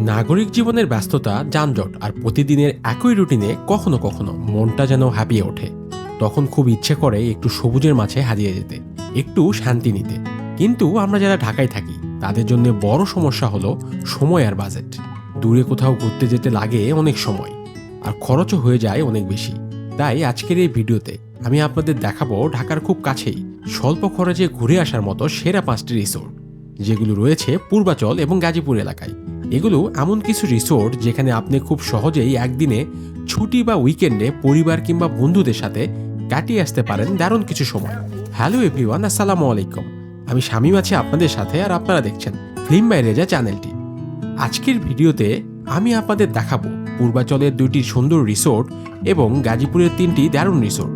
নাগরিক জীবনের ব্যস্ততা, যানজট আর প্রতিদিনের একই রুটিনে কখনো কখনো মনটা যেন হাঁপিয়ে ওঠে। তখন খুব ইচ্ছে করে একটু সবুজের মাঝে হারিয়ে যেতে, একটু শান্তি নিতে। কিন্তু আমরা যারা ঢাকায় থাকি তাদের জন্য বড় সমস্যা হলো সময় আর বাজেট। দূরে কোথাও ঘুরতে যেতে লাগে অনেক সময়, আর খরচও হয়ে যায় অনেক বেশি। তাই আজকের এই ভিডিওতে আমি আপনাদের দেখাবো ঢাকার খুব কাছেই স্বল্প খরচে ঘুরে আসার মতো সেরা 5টি রিসোর্ট, যেগুলো রয়েছে পূর্বাচল এবং গাজীপুর এলাকায়। এগুলো এমন কিছু রিসোর্ট যেখানে আপনি খুব সহজেই একদিনে ছুটি বা উইকেন্ডে পরিবার কিংবা বন্ধুদের সাথে কাটিয়ে আসতে পারেন দারুণ কিছু সময়। হ্যালো এভরিওয়ান, আসসালামু আলাইকুম। আমি শামীম আছি আপনাদের সাথে, আর আপনারা দেখছেন ফিল্ম বাই রেজা চ্যানেলটি। আজকের ভিডিওতে আমি আপনাদের দেখাবো পূর্বাচলের 2টি সুন্দর রিসোর্ট এবং গাজীপুরের 3টি দারুণ রিসোর্ট,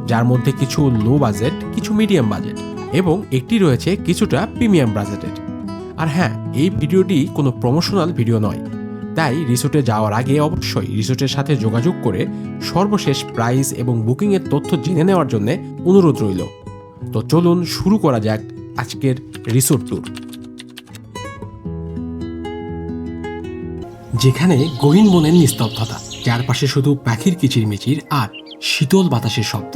যার মধ্যে কিছু লো বাজেট, কিছু মিডিয়াম বাজেট এবং একটি রয়েছে কিছুটা প্রিমিয়াম বাজেটের। আর হ্যাঁ, এই ভিডিওটি কোনো প্রমোশনাল ভিডিও নয়, তাই রিসোর্টে যাওয়ার আগে অবশ্যই রিসোর্টের সাথে যোগাযোগ করে সর্বশেষ প্রাইস এবং বুকিংয়ের তথ্য জেনে নেওয়ার জন্য অনুরোধ রইল। তো চলুন শুরু করা যাক আজকের রিসোর্ট ট্যুর। যেখানে গহীন বনের নিস্তব্ধতা, চারপাশে শুধু পাখির কিচিরমিচির আর শীতল বাতাসের শব্দ,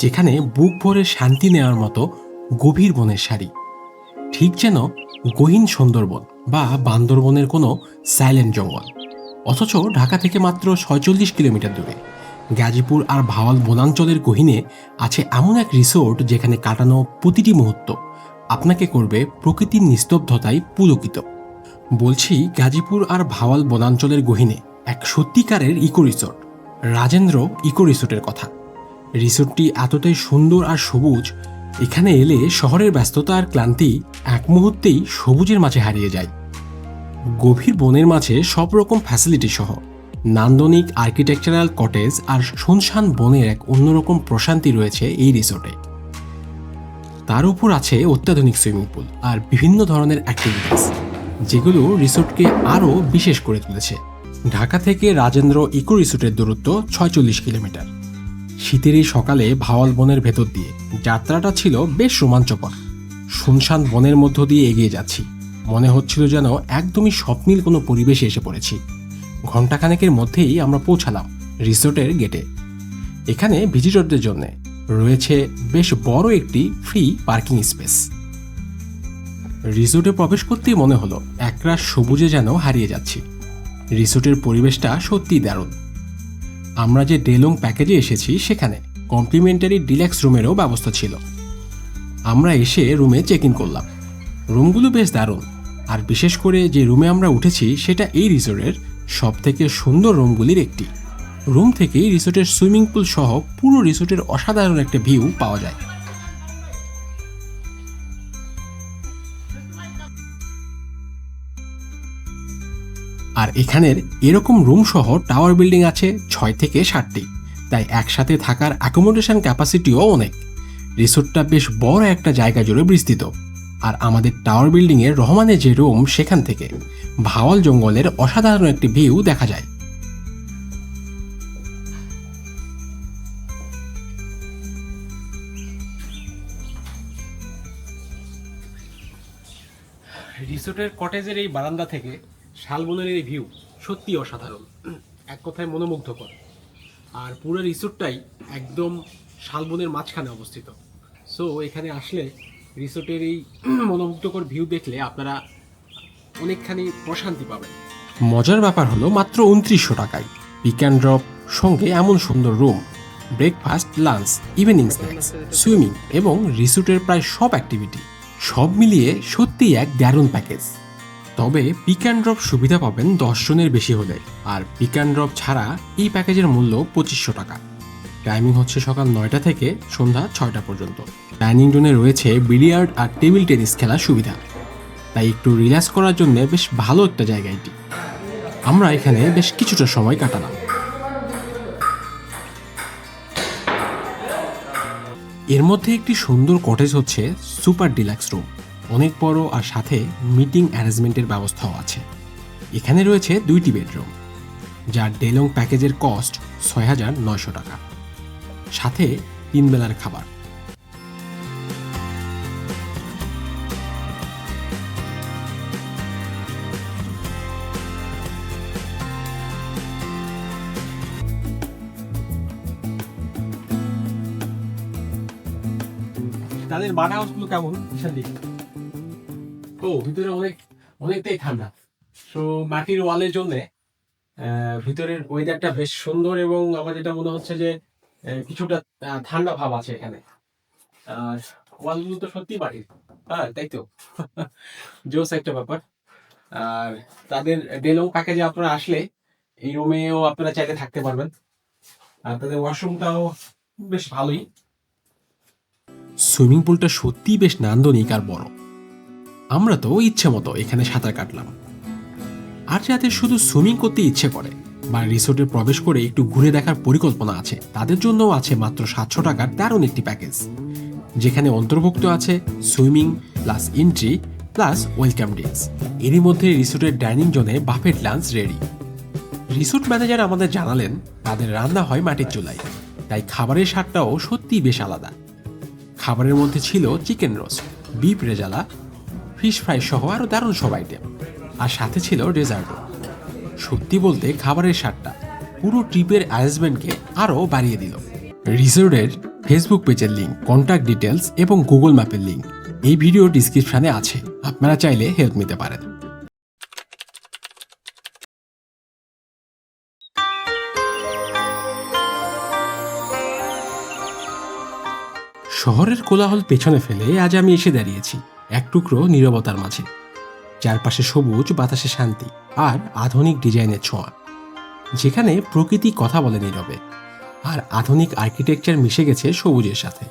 যেখানে বুক ভরে শান্তি নেওয়ার মতো গভীর বনের সারি, ঠিক যেন গহীন সুন্দরবন বা বান্দরবনের কোনো সাইলেন্ট জঙ্গল। অথচ ঢাকা থেকে মাত্র 46 কিলোমিটার দূরে গাজীপুর আর ভাওয়াল বনাঞ্চলের গহীনে আছে এমন এক রিসোর্ট যেখানে কাটানো প্রতিটি মুহূর্ত আপনাকে করবে প্রকৃতির নিস্তব্ধতায় পুলকিত। বলছি গাজীপুর আর ভাওয়াল বনাঞ্চলের গহীনে এক সত্যিকারের ইকো রিসোর্ট, রাজেন্দ্র ইকো রিসোর্টের কথা। রিসোর্টটি এতটাই সুন্দর আর সবুজ, এখানে এলে শহরের ব্যস্ততা আর ক্লান্তি এক মুহূর্তেই সবুজের মাঝে হারিয়ে যায়। গভীর বনের মাঝে সব রকম ফ্যাসিলিটি সহ নান্দনিক আর্কিটেকচারাল কটেজ আর শুনশান বনের এক অন্যরকম প্রশান্তি রয়েছে এই রিসোর্টে। তার উপর আছে অত্যাধুনিক সুইমিং পুল আর বিভিন্ন ধরনের অ্যাক্টিভিটিস, যেগুলো রিসোর্টকে আরও বিশেষ করে তুলেছে। ঢাকা থেকে রাজেন্দ্র ইকো রিসোর্টের দূরত্ব 46 কিলোমিটার। শীতের এই সকালে ভাওয়াল বনের ভেতর দিয়ে যাত্রাটা ছিল বেশ রোমাঞ্চকর। শুনশান বনের মধ্য দিয়ে এগিয়ে যাচ্ছি, মনে হচ্ছিল যেন একদমই স্বপ্নীল কোনো পরিবেশে এসে পড়েছি। ঘণ্টাখানেকের মধ্যেই আমরা পৌঁছালাম রিসোর্টের গেটে। এখানে ভিজিটরদের জন্য রয়েছে বেশ বড় একটি ফ্রি পার্কিং স্পেস। রিসোর্টে প্রবেশ করতেই মনে হলো একরাশ সবুজে যেন হারিয়ে যাচ্ছি। রিসোর্টের পরিবেশটা সত্যিই দারুণ। আমরা যে ডেলং প্যাকেজে এসেছি সেখানে কমপ্লিমেন্টারি ডিলাক্স রুমেরও ব্যবস্থা ছিল। আমরা এসে রুমে চেক ইন করলাম। রুমগুলো বেশ দারুণ, আর বিশেষ করে যে রুমে আমরা উঠেছি সেটা এই রিসোর্টের সবথেকে সুন্দর রুমগুলির একটি। রুম থেকেই রিসোর্টের সুইমিং পুল সহ পুরো রিসোর্টের অসাধারণ একটা ভিউ পাওয়া যায়। আর এখানের এরকম রুম সহ টাওয়ার বিল্ডিং আছে 6 থেকে 7টি, তাই একসাথে থাকার অ্যাকোমোডেশন ক্যাপাসিটিও অনেক। রিসোর্টটা বেশ বড় একটা জায়গা জুড়ে বিস্তৃত, আর আমাদের টাওয়ার বিল্ডিংয়ের রহমানের যে রুম সেখান থেকে ভাওয়াল জঙ্গলের অসাধারণ একটি ভিউ দেখা যায়। রিসোর্টের কটেজের এই বারান্দা থেকে শালবনের এই ভিউ সত্যি অসাধারণ, এক কথায় মনোমুগ্ধকর। আর পুরো রিসোর্টটাই একদম শালবনের মাঝখানে অবস্থিত। সো এখানে আসলে রিসোর্টের এই মনোমুগ্ধকর ভিউ দেখলে আপনারা অনেকখানি প্রশান্তি পাবেন। মজার ব্যাপার হলো মাত্র 2900 টাকায় পিক অ্যান্ড ড্রপ, সঙ্গে এমন সুন্দর room, breakfast, lunch, evening snacks, swimming এবং রিসোর্টের প্রায় সব অ্যাক্টিভিটি, সব মিলিয়ে সত্যিই এক দারুণ প্যাকেজ। তবে পিক অ্যান্ড ড্রপ সুবিধা পাবেন 10 জনের বেশি হলে, আর পিক অ্যান্ড ড্রপ ছাড়া এই প্যাকেজের মূল্য 2500 টাকা। টাইমিং হচ্ছে সকাল 9টা থেকে সন্ধ্যা 6টা পর্যন্ত। ডাইনিং রুমে রয়েছে বিলিয়ার্ড আর টেবিল টেনিস খেলার সুবিধা, তাই একটু রিল্যাক্স করার জন্য বেশ ভালো একটা জায়গা এটি। আমরা এখানে বেশ কিছুটা সময় কাটালাম। এর মধ্যে একটি সুন্দর কটেজ হচ্ছে সুপার ডিলাক্স রুম, অনেক বড় আর সাথে মিটিং অ্যারেঞ্জমেন্টের ব্যবস্থাও আছে। এখানে রয়েছে 2টি বেডরুম, যার ডেলং প্যাকেজের কস্ট 6900 টাকা, সাথে 3 বেলার খাবার। তাদের বাটা হাউসগুলো কেমন ও ভিতরে অনেকটাই ঠান্ডা। তো মাটির ওয়ালের জন্য ভিতরের ওয়েদারটা বেশ সুন্দর, এবং আমার যেটা মনে হচ্ছে যে কিছুটা ঠান্ডা ভাব আছে এখানে। আর ওয়ালগুলো তো সত্যি মাটির, হ্যাঁ তাই তো। জোস একটা ব্যাপার। আর তাদের ডেলং প্যাকেজে আপনারা আসলে এই রুমেও আপনারা চাইলে থাকতে পারবেন। আর তাদের ওয়াশরুমটাও বেশ ভালোই। সুইমিং পুলটা সত্যি বেশ নান্দনিক আর বড়। আমরা তো ইচ্ছে মতো এখানে সাঁতার কাটলাম। আর যাদের শুধু সুইমিং করতে ইচ্ছে করে বা রিসোর্টে প্রবেশ করে একটু ঘুরে দেখার পরিকল্পনা আছে, তাদের জন্য আছে মাত্র 700 টাকার দারুণ একটি প্যাকেজ, যেখানে অন্তর্ভুক্ত আছে swimming plus entry plus welcome drinks. এরই মধ্যে রিসোর্টের ডাইনিং জোনে buffet lunch ready. Resort manager আমাদের জানালেন তাদের রান্না হয় মাটির চুলায়, তাই খাবারের স্বাদটাও সত্যিই বেশ আলাদা। খাবারের মধ্যে ছিল chicken roast, beef rezala, fish fry সহ আরও দারুণ সব আইটেম, আর সাথে ছিল ডেজার্টও। সত্যি বলতে খাবারের স্বাদটা পুরো ট্রিপের অ্যারেঞ্জমেন্টকে আরও বাড়িয়ে দিল। রিসোর্টের ফেসবুক পেজের লিঙ্ক, কন্ট্যাক্ট ডিটেলস এবং গুগল ম্যাপের লিঙ্ক এই ভিডিও ডিসক্রিপশনে আছে, আপনারা চাইলে হেল্প নিতে পারেন। শহরের কোলাহল পেছনে ফেলে আজ আমি এসে দাঁড়িয়েছি এক টুকরো নীরবতার মাঝে। চারপাশে সবুজ, বাতাসে শান্তি আর আধুনিক ডিজাইনের ছোঁয়া, যেখানে প্রকৃতি কথা বলে নীরবে আর আধুনিক আর্কিটেকচার মিশে গেছে সবুজের সাথে।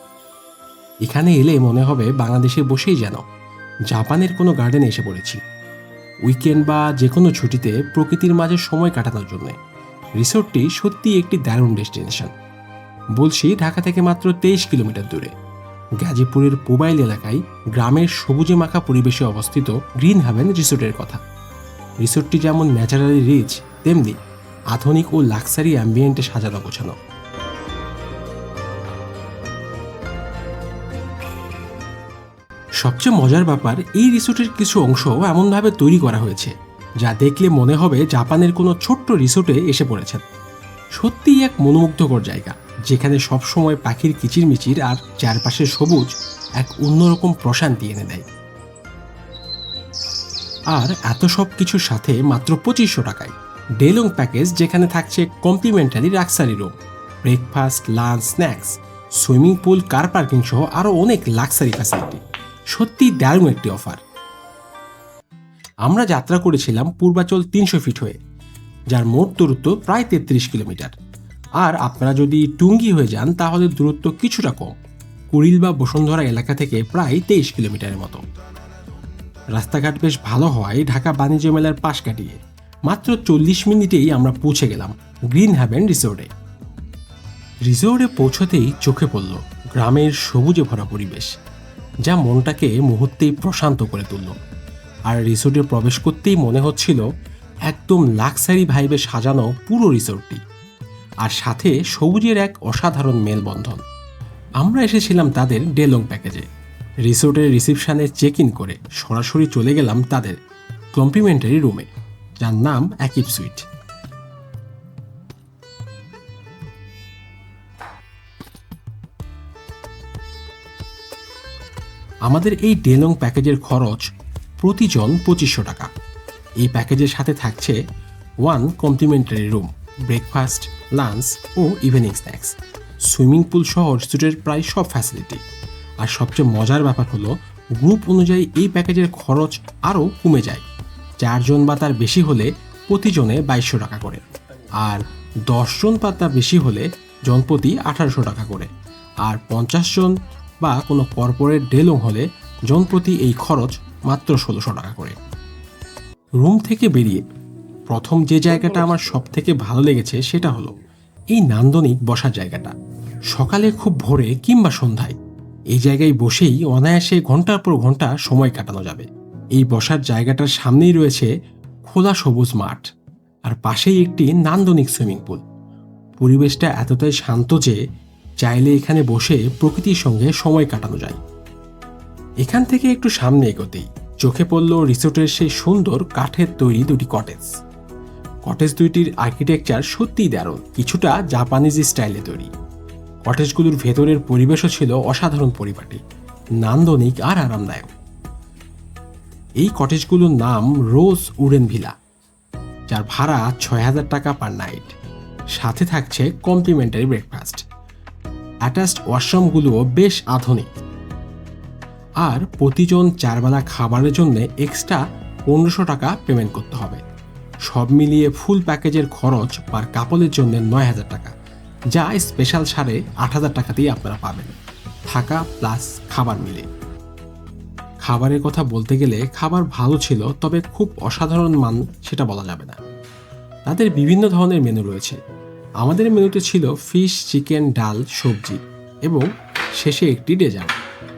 এখানে এলে মনে হবে বাংলাদেশে বসেই যেন জাপানের কোনো গার্ডেনে এসে পড়েছি। উইকেন্ড বা যে কোনো ছুটিতে প্রকৃতির মাঝে সময় কাটানোর জন্য রিসোর্টটি সত্যি একটি দারুণ ডেস্টিনেশন। বলছি ঢাকা থেকে মাত্র 23 কিলোমিটার দূরে গাজীপুরের পোবাইল এলাকায় গ্রামের সবুজে মাখা পরিবেশে অবস্থিত গ্রিন হ্যাভেন রিসোর্টের কথা। রিসোর্টটি যেমন ন্যাচারালি রিচ, তেমনি আধুনিক ও লাক্সারি অ্যাম্বিয়েন্টে সাজানো গোছানো। সবচেয়ে মজার ব্যাপার, এই রিসোর্টের কিছু অংশ এমনভাবে তৈরি করা হয়েছে যা দেখলে মনে হবে জাপানের কোনো ছোট্ট রিসোর্টে এসে পড়েছেন। সত্যিই এক মনোমুগ্ধকর জায়গা, যেখানে সবসময় পাখির কিচিরমিচির আর চারপাশে সবুজ এক অন্যরকম প্রশান্তি এনে দেয়। আর এত সব কিছুর সাথে মাত্র 2500 টাকায় ডেলং প্যাকেজ, যেখানে থাকছে complimentary luxury room, breakfast, lunch, snacks, swimming pool, car parking সহ আরও অনেক লাক্সারি ফ্যাসিলিটি। সত্যি দারুণ একটি অফার। আমরা যাত্রা করেছিলাম পূর্বাচল 300 ফিট হয়ে, যার মোট দূরত্ব প্রায় 33 কিলোমিটার। আর আপনারা যদি টুঙ্গি হয়ে যান তাহলে দূরত্ব কিছুটা কম, কুড়িল বা বসুন্ধরা এলাকা থেকে প্রায় 23 কিলোমিটারের মতো। রাস্তাঘাট বেশ ভালো হওয়ায় ঢাকা বাণিজ্য মেলার পাশ কাটিয়ে মাত্র 40 মিনিটেই আমরা পৌঁছে গেলাম গ্রিন হ্যাভেন রিসোর্টে। রিসোর্টে পৌঁছতেই চোখে পড়ল গ্রামের সবুজে ভরা পরিবেশ, যা মনটাকে মুহূর্তেই প্রশান্ত করে তুলল। আর রিসোর্টে প্রবেশ করতেই মনে হচ্ছিল একদম লাক্সারি ভাইবে সাজানো পুরো রিসোর্টটি, আর সাথে সবুজের এক অসাধারণ মেলবন্ধন। আমরা এসেছিলাম তাদের ডেলং প্যাকেজে। রিসোর্টের রিসিপশনে চেক ইন করে সরাসরি চলে গেলাম তাদের কমপ্লিমেন্টারি রুমে, যার নাম অ্যাকিপ সুইট। আমাদের এই ডেলং প্যাকেজের খরচ প্রতিজন 2500 টাকা। এই প্যাকেজের সাথে থাকছে 1 কমপ্লিমেন্টারি রুম, ব্রেকফাস্ট, লাঞ্চ ও ইভিনিং স্ন্যাক্স, সুইমিং পুল সহ রিসোর্টের প্রায় সব ফ্যাসিলিটি। আর সবচেয়ে মজার ব্যাপার হলো গ্রুপ অনুযায়ী এই প্যাকেজের খরচ আরও কমে যায়। 4 জন বা তার বেশি হলে প্রতিজনে 2200 টাকা করে, আর 10 জন বা তার বেশি হলে জনপ্রতি 1800 টাকা করে, আর 50 জন বা কোনো কর্পোরেট ডেলং হলে জনপ্রতি এই খরচ মাত্র 1600 টাকা করে। রুম থেকে বেরিয়ে প্রথম যে জায়গাটা আমার সব থেকে ভালো লেগেছে সেটা হলো এই নান্দনিক বসার জায়গাটা। সকালে খুব ভোরে কিংবা সন্ধ্যায় এই জায়গায় বসেই অনায়াসে ঘন্টার পর ঘন্টা সময় কাটানো যাবে। এই বসার জায়গাটার সামনেই রয়েছে খোলা সবুজ মাঠ, আর পাশেই একটি নান্দনিক সুইমিং পুল। পরিবেশটা এতটাই শান্ত যে চাইলে এখানে বসে প্রকৃতির সঙ্গে সময় কাটানো যায়। এখান থেকে একটু সামনে এগোতেই চোখে পড়ল রিসোর্টের সেই সুন্দর কাঠের তৈরি দুটি কটেজ। কটেজ দুইটির আর্কিটেকচার সত্যিই দারুণ, কিছুটা জাপানিজ স্টাইলে তৈরি। কটেজগুলোর ভেতরের পরিবেশও ছিল অসাধারণ পরিপাটি। নান্দনিক আর আরামদায়ক। এই কটেজগুলোর নাম রোজ উডেন ভিলা, যার ভাড়া ৬,০০০ টাকা পার নাইট। সাথে থাকছে কমপ্লিমেন্টারি ব্রেকফাস্ট। অ্যাটাচড ওয়াশরুমগুলোও বেশ আধুনিক। আর প্রতিজন 4 বেলা খাবারের জন্য এক্সট্রা ১৫০০ টাকা পেমেন্ট করতে হবে। সব মিলিয়ে ফুল প্যাকেজের খরচ পার কাপলের জন্য ৯,০০০ টাকা, যা স্পেশাল ছাড়ে ৮,০০০ টাকাতেই আপনারা পাবেন, থাকা প্লাস খাবার মিলে। খাবারের কথা বলতে গেলে খাবার ভালো ছিল, তবে খুব অসাধারণ মান সেটা বলা যাবে না। তাদের বিভিন্ন ধরনের মেনু রয়েছে। আমাদের মেনুতে ছিল ফিশ, চিকেন, ডাল, সবজি এবং শেষে একটি ডেজার্ট।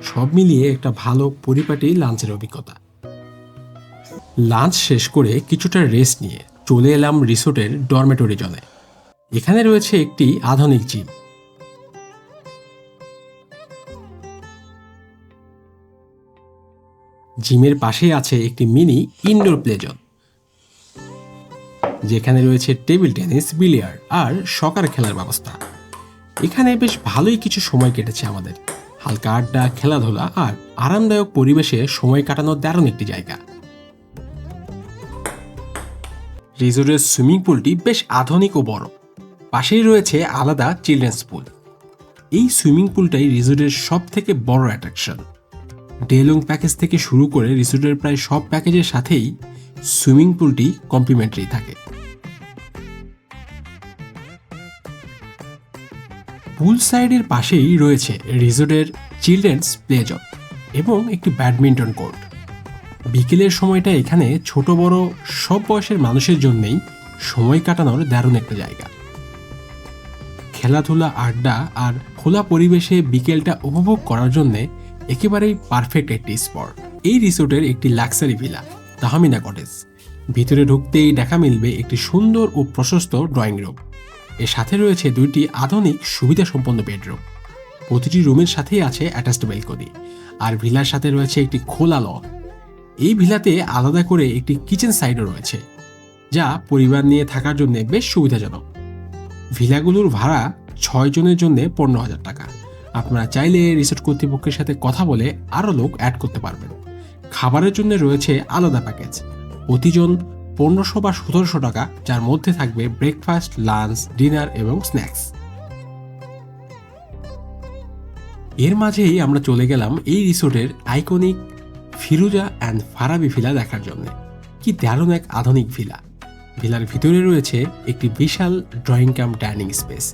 সব মিলিয়ে একটা ভালো পরিপাটি লাঞ্চের অভিজ্ঞতা। লাঞ্চ শেষ করে কিছুটা রেস্ট নিয়ে চলে এলাম রিসোর্টের ডরমেটরি জোনে। এখানে রয়েছে একটি আধুনিক জিম। জিমের পাশেই আছে একটি মিনি ইনডোর প্লে জোন, যেখানে রয়েছে টেবিল টেনিস, বিলিয়ার্ড আর সকার খেলার ব্যবস্থা। এখানে বেশ ভালোই কিছু সময় কেটেছে আমাদের। হালকা আড্ডা, খেলাধুলা আর আরামদায়ক পরিবেশে সময় কাটানোর দারুণ একটি জায়গা। রিসোর্টের সুইমিং পুলটি বেশ আধুনিক ও বড়। পাশেই রয়েছে আলাদা চিলড্রেন্স পুল। এই সুইমিং পুলটাই রিসোর্টের সব থেকে বড় অ্যাট্রাকশন। ডে লং প্যাকেজ থেকে শুরু করে রিসোর্টের প্রায় সব প্যাকেজের সাথেই সুইমিং পুলটি কমপ্লিমেন্টারি থাকে। পুল সাইডের পাশেই রয়েছে রিসোর্টের চিলড্রেন্স প্লে জোন এবং একটি ব্যাডমিন্টন কোর্ট। বিকেলের সময়টা এখানে ছোট বড় সব বয়সের মানুষের জন্যই সময় কাটানোর দারুণ একটা জায়গা। খেলাধুলা, আড্ডা আর খোলা পরিবেশে বিকেলটা উপভোগ করার জন্য একেবারেই পারফেক্ট একটি স্পট। এই রিসোর্টের একটি লাক্সারি ভিলা, তাহমিনা কটেজ। ভিতরে ঢুকতেই দেখা মিলবে একটি সুন্দর ও প্রশস্ত ড্রয়িং রুম। এর সাথে রয়েছে 2টি আধুনিক সুবিধাসম্পন্ন বেডরুম। প্রতিটি রুমের সাথেই আছে অ্যাটাচড ব্যালকনি, আর ভিলার সাথে রয়েছে একটি খোলা লন। এই ভিলাতে আলাদা করে একটি কিচেন সাইডও রয়েছে, যা পরিবার নিয়ে থাকার জন্য বেশ সুবিধাজনক। ভিলাগুলোর ভাড়া 6 জনের জন্য 15,000 টাকা। আপনারা চাইলে রিসোর্ট কর্তৃপক্ষের সাথে কথা বলে আরও লোক অ্যাড করতে পারবেন। খাবারের জন্য রয়েছে আলাদা প্যাকেজ, প্রতিজন 1500 বা 1700 টাকা, যার মধ্যে থাকবে ব্রেকফাস্ট, লাঞ্চ, ডিনার এবং স্ন্যাক্স। এর মাঝেই আমরা চলে গেলাম এই রিসোর্টের iconic Firoza and Farabi villa দেখার জন্য। কি দারুণ এক আধুনিক ভিলা! ভিলার ভিতরে রয়েছে একটি বিশাল ড্রয়িং কাম ডাইনিং স্পেস।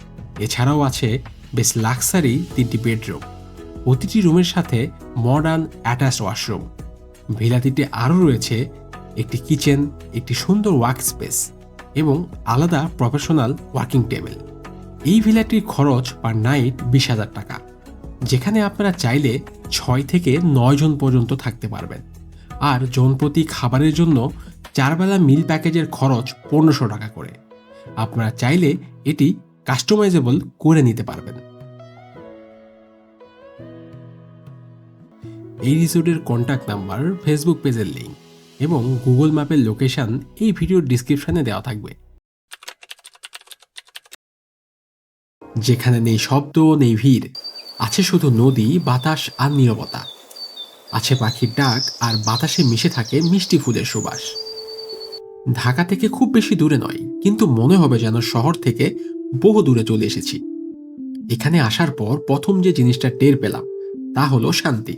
এছাড়াও আছে বেশ লাক্সারি 3টি বেডরুম, প্রতিটি রুমের সাথে মডার্ন অ্যাটাচড ওয়াশরুম। ভিলাটিতে আরও রয়েছে একটি কিচেন, একটি সুন্দর ওয়ার্ক স্পেস এবং আলাদা প্রফেশনাল ওয়ার্কিং টেবিল। এই ভিলাটির খরচ পার নাইট 20,000 টাকা, যেখানে আপনারা চাইলে 6 থেকে 9 জন পর্যন্ত থাকতে পারবেন। আর জনপ্রতি খাবারের জন্য 4 বেলা মিল প্যাকেজের খরচ 1500 টাকা করে। আপনারা চাইলে এটি কাস্টমাইজেবল করে নিতে পারবেন। এই রিসোর্টের কন্ট্যাক্ট নাম্বার, ফেসবুক পেজের লিঙ্ক এবং গুগল ম্যাপের লোকেশন এই ভিডিওর ডিসক্রিপশনে দেওয়া থাকবে। যেখানে নেই শব্দ, নেই ভিড়, আছে শুধু নদী, বাতাস আর নীরবতা। আছে পাখির ডাক আর বাতাসে মিশে থাকে মিষ্টি ফুলের সুবাস। ঢাকা থেকে খুব বেশি দূরে নয়, কিন্তু মনে হবে যেন শহর থেকে বহু দূরে চলে এসেছি। এখানে আসার পর প্রথম যে জিনিসটা টের পেলাম তা হলো শান্তি।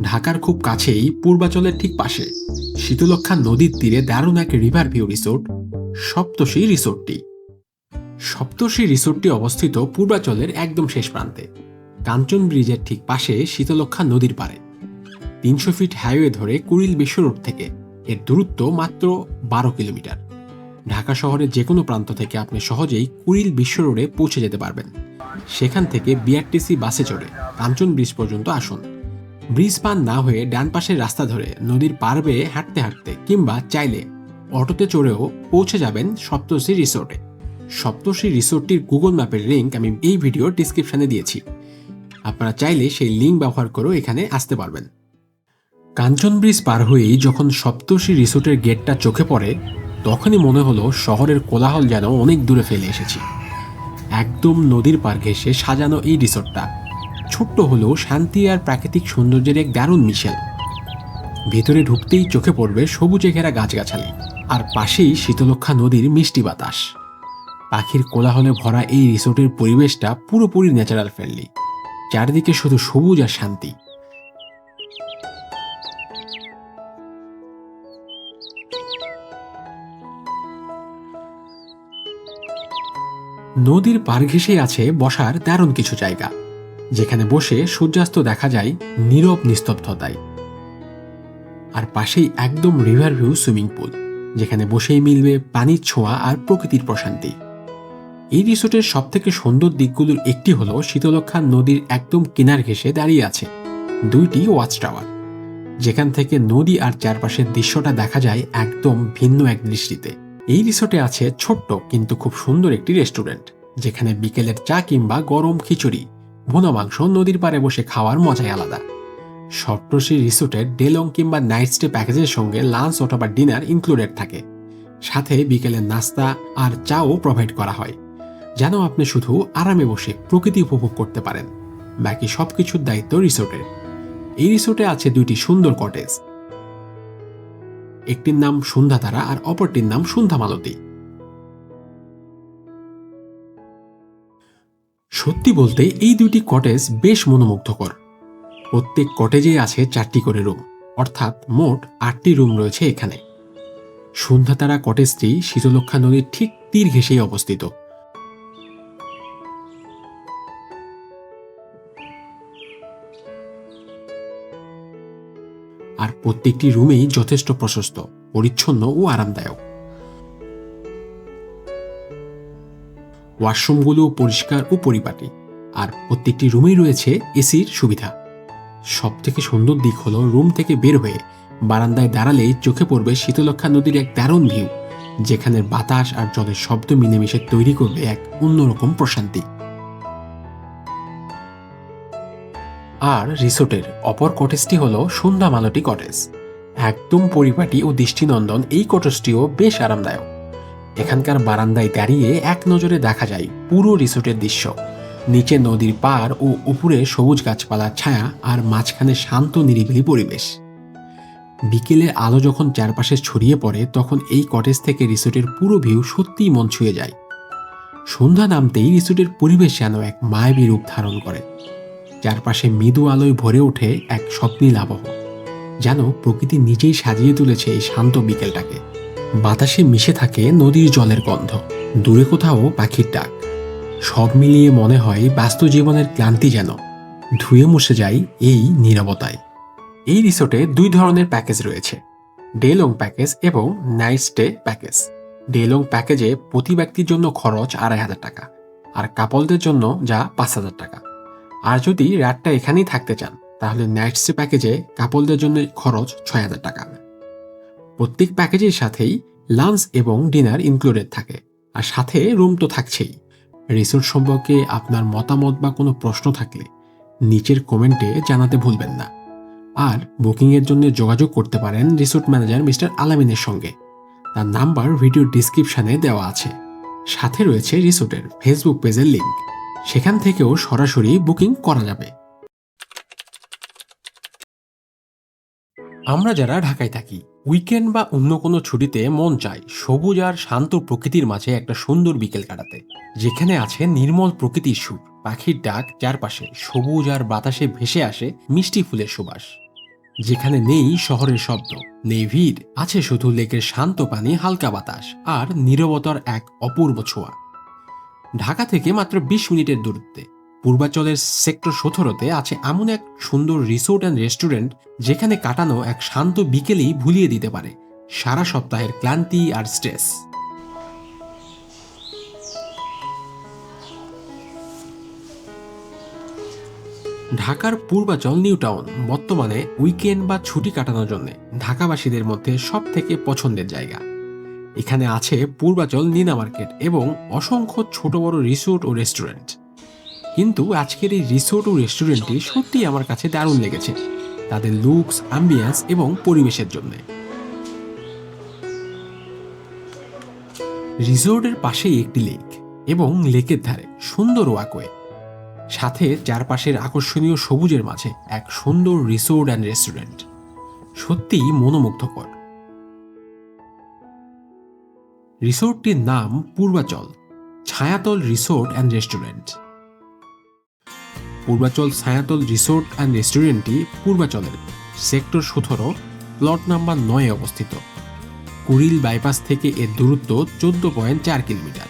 ঢাকার খুব কাছেই পূর্বাচলের ঠিক পাশে শীতলক্ষ্যা নদীর তীরে দারুণ এক রিভার ভিউ রিসোর্ট সপ্তর্ষি রিসোর্টটি। সপ্তর্ষি রিসোর্টটি অবস্থিত পূর্বাচলের একদম শেষ প্রান্তে, কাঞ্চন ব্রিজের ঠিক পাশে শীতলক্ষ্যা নদীর পাড়ে। 300 ফিট হাইওয়ে ধরে কুড়িল বিশ্ব রোড থেকে এর দূরত্ব মাত্র 12 কিলোমিটার। ঢাকা শহরের যে কোনো প্রান্ত থেকে আপনি সহজেই কুড়িল বিশ্ব রোডে পৌঁছে যেতে পারবেন। সেখান থেকে বিআরটিসি বাসে চড়ে কাঞ্চন ব্রিজ পর্যন্ত আসুন। ব্রিজ পার না হয়ে ডান পাশের রাস্তা ধরে নদীর পার বেয়ে হাঁটতে হাঁটতে কিংবা চাইলে অটোতে চড়েও পৌঁছে যাবেন সপ্তর্ষি রিসোর্টে। সপ্তর্ষি রিসোর্টটির গুগল ম্যাপের লিঙ্ক আমি এই ভিডিওর ডিসক্রিপশনে দিয়েছি। আপনারা চাইলে সেই লিঙ্ক ব্যবহার করেও এখানে আসতে পারবেন। কাঞ্চন ব্রিজ পার হয়েই যখন সপ্তর্ষি রিসোর্টের গেটটা চোখে পড়ে, তখনই মনে হলো শহরের কোলাহল যেন অনেক দূরে ফেলে এসেছি। একদম নদীর পার ঘেঁষে সাজানো এই রিসোর্টটা ছোট্ট হলেও শান্তি আর প্রাকৃতিক সৌন্দর্যের এক দারুণ মিশেল। ভেতরে ঢুকতেই চোখে পড়বে সবুজে ঘেরা গাছগাছালি, আর পাশেই শীতলক্ষা নদীর মিষ্টি বাতাস। পাখির কোলাহলে ভরা এই রিসোর্টের পরিবেশটা পুরোপুরি ন্যাচারাল ফ্রেন্ডলি। চারিদিকে শুধু সবুজ আর শান্তি। নদীর পার ঘেঁষে আছে বসার দারুণ কিছু জায়গা, যেখানে বসে সূর্যাস্ত দেখা যায় নীরব নিস্তব্ধতায়। আর পাশেই একদম রিভার ভিউ সুইমিং পুল, যেখানে বসেই মিলবে পানির ছোঁয়া আর প্রকৃতির প্রশান্তি। এই রিসোর্টের সবথেকে সুন্দর দিকগুলোর একটি হলো শীতলক্ষা নদীর একদম কিনার ঘেঁষে দাঁড়িয়ে আছে 2টি ওয়াচ টাওয়ার, যেখান থেকে নদী আর চারপাশের দৃশ্যটা দেখা যায় একদম ভিন্ন এক দৃষ্টিতে। এই রিসোর্টে আছে ছোট্ট কিন্তু খুব সুন্দর একটি রেস্টুরেন্ট, যেখানে বিকেলের চা কিংবা গরম খিচুড়ি, ভুনা মাংস নদীর পাড়ে বসে খাওয়ার মজাই আলাদা। সপ্তর্ষি রিসোর্টের ডে লং কিংবা নাইট স্টে প্যাকেজের সঙ্গে লাঞ্চ অথবা ডিনার ইনক্লুডেড থাকে, সাথে বিকেলের নাস্তা আর চাও প্রোভাইড করা হয়, যেন আপনি শুধু আরামে বসে প্রকৃতি উপভোগ করতে পারেন। বাকি সবকিছুর দায়িত্ব রিসোর্টের। এই রিসোর্টে আছে 2টি সুন্দর কটেজ, একটির নাম সন্ধ্যাতারা আর অপরটির নাম সন্ধ্যা মালতী। সত্যি বলতে এই 2টি কটেজ বেশ মনোমুগ্ধকর। প্রত্যেক কটেজে আছে 4টি করে রুম, অর্থাৎ মোট 8টি রুম রয়েছে এখানে। সন্ধ্যাতারা কটেজটি শীতলক্ষা নদীর ঠিক তীর ঘেঁষেই অবস্থিত। আর প্রত্যেকটি রুমেই যথেষ্ট প্রশস্ত, পরিচ্ছন্ন ও আরামদায়ক। ওয়াশরুমগুলো পরিষ্কার ও পরিপাটি, আর প্রত্যেকটি রুমেই রয়েছে এসির সুবিধা। সবথেকে সুন্দর দিক হলো রুম থেকে বের হয়ে বারান্দায় দাঁড়ালেই চোখে পড়বে শীতলক্ষা নদীর এক দারুণ ভিউ, যেখানে বাতাস আর জলের শব্দ মিলেমিশে তৈরি করবে এক অন্যরকম প্রশান্তি। আর রিসোর্টের অপর কটেজটি হলো সন্ধ্যা মালতী কটেজ। একদম পরিপাটি ও দৃষ্টিনন্দন এই কটেজটিও বেশ আরামদায়ক। এখানকার বারান্দায় দাঁড়িয়ে এক নজরে দেখা যায় পুরো রিসোর্টের দৃশ্য, নিচে নদীর পাড় ও উপরে সবুজ গাছপালার ছায়া, আর মাঝখানে শান্ত নিরিবিলি পরিবেশ। বিকেলের আলো যখন চারপাশে ছড়িয়ে পড়ে, তখন এই কটেজ থেকে রিসোর্টের পুরো ভিউ সত্যিই মন ছুঁয়ে যায়। সন্ধ্যা নামতেই রিসোর্টের পরিবেশ যেন এক মায়াবী রূপ ধারণ করে। চারপাশে মৃদু আলোয় ভরে ওঠে এক স্বপ্নীল আবহ, যেন প্রকৃতি নিজেই সাজিয়ে তুলেছে এই শান্ত বিকেলটাকে। বাতাসে মিশে থাকে নদীর জলের গন্ধ, দূরে কোথাও পাখির ডাক। সব মিলিয়ে মনে হয় ব্যস্ত জীবনের ক্লান্তি যেন ধুয়ে মুছে যায় এই নীরবতায়। এই রিসোর্টে 2 ধরনের প্যাকেজ রয়েছে, ডে লং প্যাকেজ এবং night stay package. Day long প্যাকেজে প্রতি ব্যক্তির জন্য খরচ 2500 টাকা, আর কাপলদের জন্য যা 5000 টাকা। আর যদি রাতটা এখানেই থাকতে চান, তাহলে নাইট স্টে প্যাকেজে কাপলদের জন্য খরচ 6000 টাকা। প্রত্যেক প্যাকেজের সাথেই লাঞ্চ এবং ডিনার ইনক্লুডেড থাকে, আর সাথে রুম তো থাকছেই। রিসোর্ট সম্পর্কে আপনার মতামত বা কোনো প্রশ্ন থাকলে নিচের কমেন্টে জানাতে ভুলবেন না। আর বুকিংয়ের জন্য যোগাযোগ করতে পারেন রিসোর্ট ম্যানেজার মিস্টার আলামিনের সঙ্গে। তার নাম্বার ভিডিও ডিসক্রিপশনে দেওয়া আছে। সাথে রয়েছে রিসোর্টের ফেসবুক পেজের লিঙ্ক, সেখান থেকেও সরাসরি বুকিং করা যাবে। আমরা যারা ঢাকায় থাকি, উইকেন্ড বা অন্য কোনো ছুটিতে মন চায় সবুজ আর শান্ত প্রকৃতির মাঝে একটা সুন্দর বিকেল কাটাতে, যেখানে আছে নির্মল প্রকৃতির সুর, পাখির ডাক, চারপাশে সবুজ আর বাতাসে ভেসে আসে মিষ্টি ফুলের সুবাস। যেখানে নেই শহরের শব্দ, নেই ভিড়, আছে শুধু লেকের শান্ত পানি, হালকা বাতাস আর নীরবতার এক অপূর্ব ছোঁয়া। ঢাকা থেকে মাত্র 20 মিনিটের দূরত্বে পূর্বাঞ্চলের সেক্টর 17-তে আছে এমন এক সুন্দর রিসোর্ট অ্যান্ড রেস্টুরেন্ট, যেখানে কাটানো এক শান্ত বিকেলেই ভুলিয়ে দিতে পারে সারা সপ্তাহের ক্লান্তি আর স্ট্রেস। ঢাকার পূর্বাঞ্চল নিউ টাউন বর্তমানে উইকেন্ড বা ছুটি কাটানোর জন্য ঢাকাবাসীদের মধ্যে সব থেকে পছন্দের জায়গা। এখানে আছে পূর্বাঞ্চল নীনা মার্কেট এবং অসংখ্য ছোট বড় রিসোর্ট ও রেস্টুরেন্ট। কিন্তু আজকের এই রিসোর্ট ও রেস্টুরেন্টটি সত্যিই আমার কাছে দারুণ লেগেছে, তাদের লুকস, অ্যাম্বিয়েন্স এবং পরিবেশের জন্য। রিসোর্টের পাশেই একটি লেক এবং লেকের ধারে সুন্দর ওয়াকওয়ে। সাথে চারপাশের আকর্ষণীয় সবুজের মাঝে এক সুন্দর রিসোর্ট অ্যান্ড রেস্টুরেন্ট, সত্যিই মনোমুগ্ধকর। রিসোর্টটির নাম Purbachal Chayatol resort and restaurant. Purbachal Chayatol resort and রেস্টুরেন্টটি পূর্বাচলের সেক্টর 17 প্লট নাম্বার 9 অবস্থিত। কুড়িল বাইপাস থেকে এর দূরত্ব 14.4 কিলোমিটার।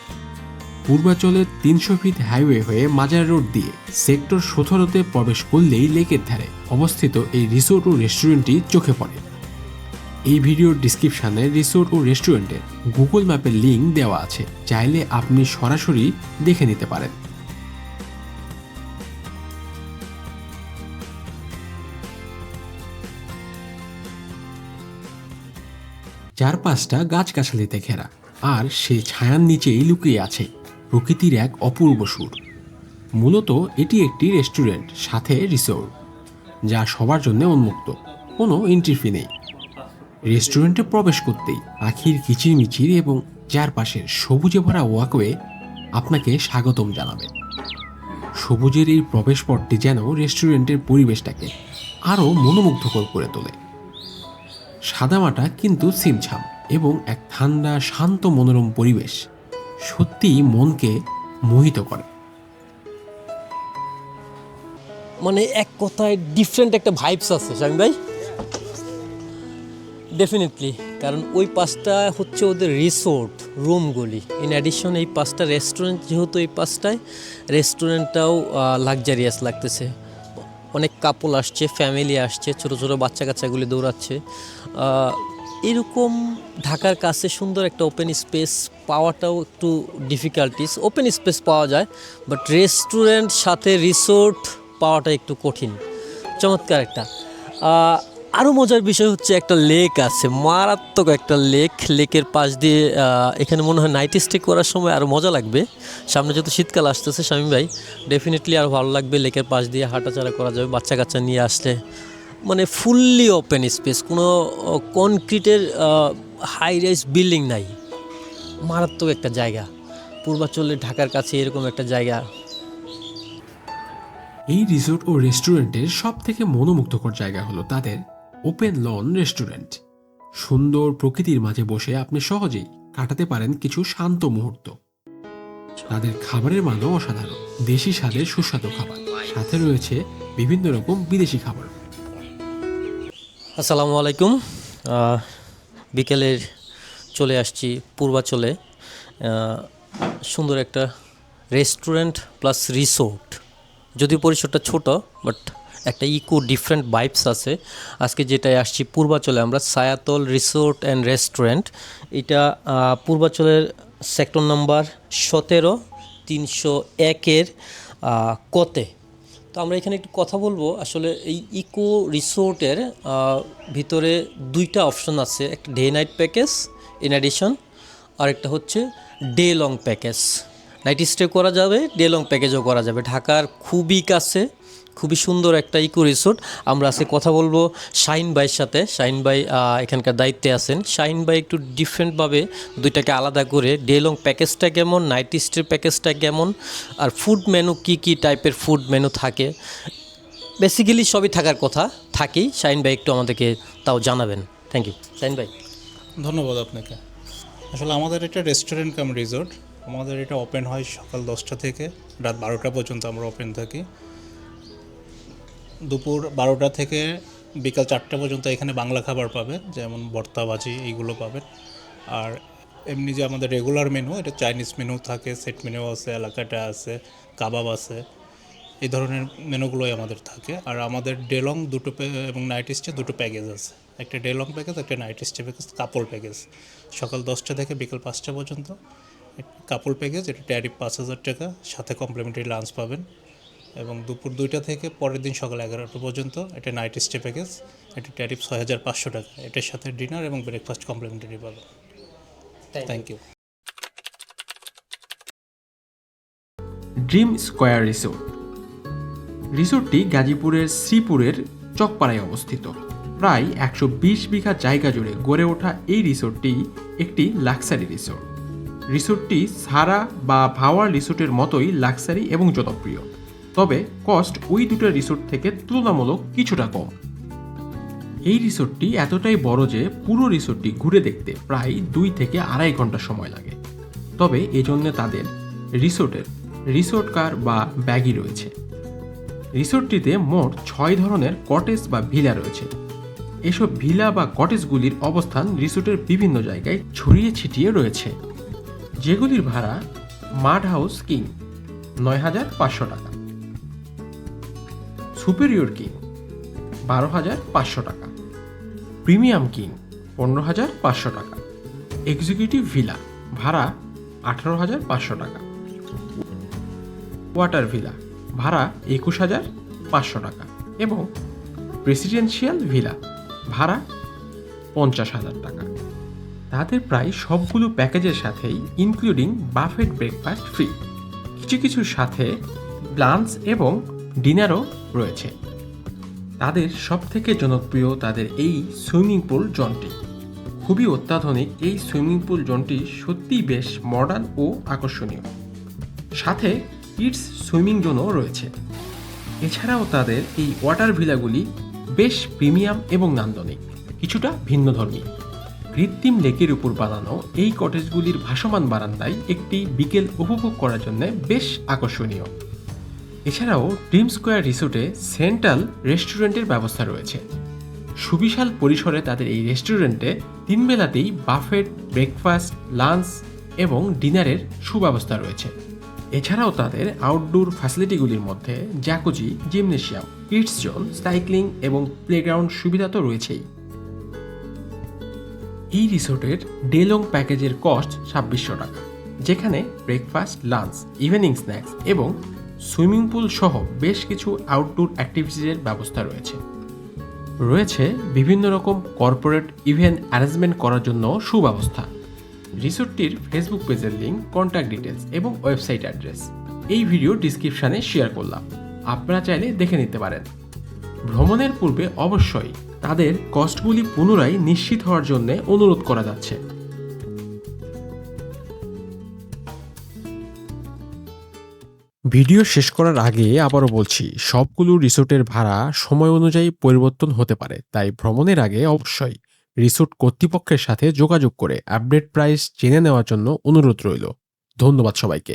পূর্বাচলের 300 ফিট হাইওয়ে হয়ে মাজার রোড দিয়ে সেক্টর 17-তে প্রবেশ করলেই লেকের ধারে অবস্থিত এই রিসোর্ট ও রেস্টুরেন্টটি চোখে পড়ে। এই ভিডিওর ডিসক্রিপশনে রিসোর্ট ও রেস্টুরেন্টের গুগল ম্যাপের লিঙ্ক দেওয়া আছে, চাইলে আপনি সরাসরি দেখে নিতে পারেন। চারপাশটা গাছগাছালিতে ঘেরা, আর সেই ছায়ার নিচেই লুকিয়ে আছে প্রকৃতির এক অপূর্ব সুর। মূলত এটি একটি রেস্টুরেন্ট সাথে রিসোর্ট, যা সবার জন্য উন্মুক্ত, কোনো এন্ট্রি ফি নেই। রেস্টুরেন্টে প্রবেশ করতেই পাখির কিচিরমিচির এবং চারপাশের সবুজে ভরা ওয়াকওয়ে আপনাকে স্বাগতম জানাবে। সবুজের এই প্রবেশ পথটি যেন রেস্টুরেন্টের পরিবেশটাকে আরও মনোমুগ্ধকর করে তোলে। সাদামাটা কিন্তু ছিমছাম এবং এক ঠান্ডা শান্ত মনোরম পরিবেশ সত্যিই মনকে মোহিত করে। মানে এক কথায় ডিফারেন্ট একটা ভাইবস আছে শামীম ভাই, ডেফিনেটলি। কারণ ওই পাঁচটা হচ্ছে ওদের রিসোর্ট রুমগুলি, ইন অ্যাডিশন এই পাঁচটা রেস্টুরেন্ট, যেহেতু এই পাঁচটায় রেস্টুরেন্টটাও লাক্সারিয়াস লাগতেছে। অনেক কাপল আসছে, ফ্যামিলি আসছে, ছোটো ছোটো বাচ্চা কাচ্চাগুলি দৌড়াচ্ছে। এরকম ঢাকার কাছে সুন্দর একটা ওপেন স্পেস পাওয়াটাও একটু ডিফিকাল্টিস। ওপেন স্পেস পাওয়া যায়, বাট রেস্টুরেন্ট সাথে রিসোর্ট পাওয়াটা একটু কঠিন। চমৎকার একটা। আরও মজার বিষয় হচ্ছে একটা লেক আছে, মারাত্মক একটা লেক। লেকের পাশ দিয়ে এখানে মনে হয় নাইট স্টে করার সময় আরও মজা লাগবে। সামনে যেহেতু শীতকাল আসতেছে শামীম ভাই, ডেফিনেটলি আরও ভালো লাগবে। লেকের পাশ দিয়ে হাঁটাচলা করা যাবে বাচ্চা কাচ্চা নিয়ে আসলে। মানে ফুললি ওপেন স্পেস, কোনো কনক্রিটের হাই রাইজ বিল্ডিং নাই। মারাত্মক একটা জায়গা, পূর্বাঞ্চলের ঢাকার কাছে এরকম একটা জায়গা। এই রিসোর্ট ও রেস্টুরেন্টের সব থেকে মনোমুগ্ধকর জায়গা হলো তাদের ওপেন লন রেস্টুরেন্ট। সুন্দর প্রকৃতির মাঝে বসে আপনি সহজেই কাটাতে পারেন কিছু শান্ত মুহূর্ত। তাদের খাবারের মানও অসাধারণ, দেশি স্বাদের সুস্বাদু খাবার, সাথে রয়েছে বিভিন্ন রকম বিদেশি খাবার। আসসালামু আলাইকুম। বিকেলের চলে আসছি পূর্বাচলে। সুন্দর একটা রেস্টুরেন্ট প্লাস রিসোর্ট, যদিও পরিসরটা ছোট, বাট একটা ইকো ডিফারেন্ট ভাইবস আছে। আজকে যেটাই আসছি পূর্বাচলে আমরা, ছায়াতল রিসোর্ট অ্যান্ড রেস্টুরেন্ট। এটা পূর্বাচলের সেক্টর নাম্বার 17 301-এর কতে। তো আমরা এখানে একটু কথা বলবো। আসলে এই ইকো রিসোর্টের ভিতরে দুইটা অপশন আছে, একটা day night package in addition, আরেকটা হচ্ছে day long package. Night stay করা যাবে, ডে লং প্যাকেজও করা যাবে। ঢাকার খুবই কাছে, খুবই সুন্দর একটা ইকো রিসোর্ট। আমরা আজকে কথা বলবো শাহিন ভাইয়ের সাথে। শাহিন ভাই এখানকার দায়িত্বে আছেন। শাহিন ভাই একটু ডিফারেন্টভাবে দুইটাকে আলাদা করে, ডে লং প্যাকেজটা কেমন, নাইট স্টে প্যাকেজটা কেমন, আর ফুড মেনু কী কী টাইপের ফুড মেনু থাকে, বেসিক্যালি সবই থাকার কথা থাকেই। শাহিন ভাই একটু আমাদেরকে তাও জানাবেন। থ্যাংক ইউ শাহিন ভাই। ধন্যবাদ আপনাকে। আসলে আমাদের এটা রেস্টুরেন্ট কাম রিসোর্ট। আমাদের এটা ওপেন হয় সকাল 10টা থেকে রাত 12টা পর্যন্ত আমরা ওপেন থাকি। দুপুর 12টা থেকে বিকাল 4টা পর্যন্ত এখানে বাংলা খাবার পাবেন, যেমন ভর্তা ভাজি এইগুলো পাবেন। আর এমনি যে আমাদের রেগুলার মেনু, এটা চাইনিজ মেনু থাকে, সেট মেনু আছে, এলাকাটা আছে, কাবাব আছে, এই ধরনের মেনুগুলোই আমাদের থাকে। আর আমাদের ডে লং দুটো এবং নাইট স্টে দুটো প্যাকেজ আছে, একটা ডে লং প্যাকেজ, একটা নাইট স্টে প্যাকেজ, কাপল প্যাকেজ। সকাল 10টা থেকে বিকাল 5টা পর্যন্ত কাপল প্যাকেজ, এটা ট্যারিফ 5,000 টাকা, সাথে কমপ্লিমেন্টারি লাঞ্চ পাবেন। এবং দুপুর 2টা থেকে পরের দিন সকাল 11টা পর্যন্ত এটা নাইট স্টে প্যাকেজ, এটা ট্যারিফ 6,500 টাকা। এটার সাথে ডিনার এবং ব্রেকফাস্ট কমপ্লিমেন্টারি পাবেন। Thank you. Dream square resort. রিসোর্টটি গাজীপুরের শ্রীপুরের চকপাড়ায় অবস্থিত। প্রায় 120 বিঘা জায়গা জুড়ে গড়ে ওঠা এই রিসোর্টটি একটি লাক্সারি রিসোর্ট। রিসোর্টটি সারা বা ভাওয়ার রিসোর্টের মতোই লাক্সারি এবং জনপ্রিয়। তবে কস্ট ওই দুটো রিসোর্ট থেকে তুলনামূলক কিছুটা কম। এই রিসোর্টটি এতটাই বড় যে পুরো রিসোর্টটি ঘুরে দেখতে প্রায় 2 থেকে 2.5 ঘন্টা সময় লাগে। তবে এজন্য তাদের রিসোর্ট কার বা ব্যাগি রয়েছে। রিসোর্টটিতে মোট 6 ধরনের কটেজ বা ভিলা রয়েছে। এসব ভিলা বা কটেজগুলির অবস্থান রিসোর্টের বিভিন্ন জায়গায় ছড়িয়ে ছিটিয়ে রয়েছে, যেগুলির ভাড়া মাড হাউস কিং 9,500 টাকা, সুপেরিয়র কিং 12,500 টাকা, প্রিমিয়াম কিং 15,500 টাকা, এক্সিকিউটিভ ভিলা ভাড়া 18,500 টাকা, ওয়াটার ভিলা ভাড়া 21,500 টাকা এবং প্রেসিডেন্সিয়াল ভিলা ভাড়া 50,000 টাকা। তাদের প্রায় সবগুলো প্যাকেজের সাথেই ইনক্লুডিং বাফেট ব্রেকফাস্ট ফ্রি, কিছু কিছুর সাথে লাঞ্চ এবং ডিনারও রয়েছে। তাদের সবথেকে জনপ্রিয় তাদের এই সুইমিং পুল জোনটি। খুবই অত্যাধুনিক এই সুইমিং পুল জোনটি সত্যিই বেশ মডার্ন ও আকর্ষণীয়। সাথে কিডস সুইমিং জোনও রয়েছে। এছাড়াও তাদের এই ওয়াটার ভিলাগুলি বেশ প্রিমিয়াম এবং নান্দনিক, কিছুটা ভিন্নধর্মী। কৃত্রিম লেকের উপর বানানো এই কটেজগুলির ভাসমান বারান্দায় একটি বিকেল উপভোগ করার জন্য বেশ আকর্ষণীয়। এছাড়াও ড্রিম স্কোয়ার রিসোর্টে সেন্ট্রাল রেস্টুরেন্টের ব্যবস্থা রয়েছে। সুবিশাল পরিসরে তাদের এই রেস্টুরেন্টে 3 বেলাতেই বাফেট ব্রেকফাস্ট, লাঞ্চ এবং ডিনারের সুব্যবস্থা রয়েছে। এছাড়াও তাদের আউটডোর ফ্যাসিলিটিগুলির মধ্যে jacuzzi, gymnasium, kids zone, cycling এবং প্লেগ্রাউন্ড সুবিধা তো রয়েছেই। এই রিসোর্টের ডে লং প্যাকেজের কস্ট 2,600 টাকা, যেখানে ব্রেকফাস্ট, লাঞ্চ, ইভিনিং স্ন্যাক্স এবং সুইমিং পুল সহ বেশ কিছু আউটডোর অ্যাক্টিভিটিজের ব্যবস্থা রয়েছে বিভিন্ন রকম কর্পোরেট ইভেন্ট অ্যারেঞ্জমেন্ট করার জন্য সুব্যবস্থা। রিসোর্টটির ফেসবুক পেজের লিঙ্ক, কন্ট্যাক্ট ডিটেলস এবং ওয়েবসাইট অ্যাড্রেস এই ভিডিও ডিসক্রিপশানে শেয়ার করলাম, আপনারা চাইলে দেখে নিতে পারেন। ভ্রমণের পূর্বে অবশ্যই তাদের কস্টগুলি পুনরায় নিশ্চিত হওয়ার জন্য অনুরোধ করা যাচ্ছে। ভিডিও শেষ করার আগে আবারও বলছি, সবগুলো রিসোর্টের ভাড়া সময় অনুযায়ী পরিবর্তন হতে পারে, তাই ভ্রমণের আগে অবশ্যই রিসোর্ট কর্তৃপক্ষের সাথে যোগাযোগ করে আপডেট প্রাইস জেনে নেওয়ার জন্য অনুরোধ রইল। ধন্যবাদ সবাইকে।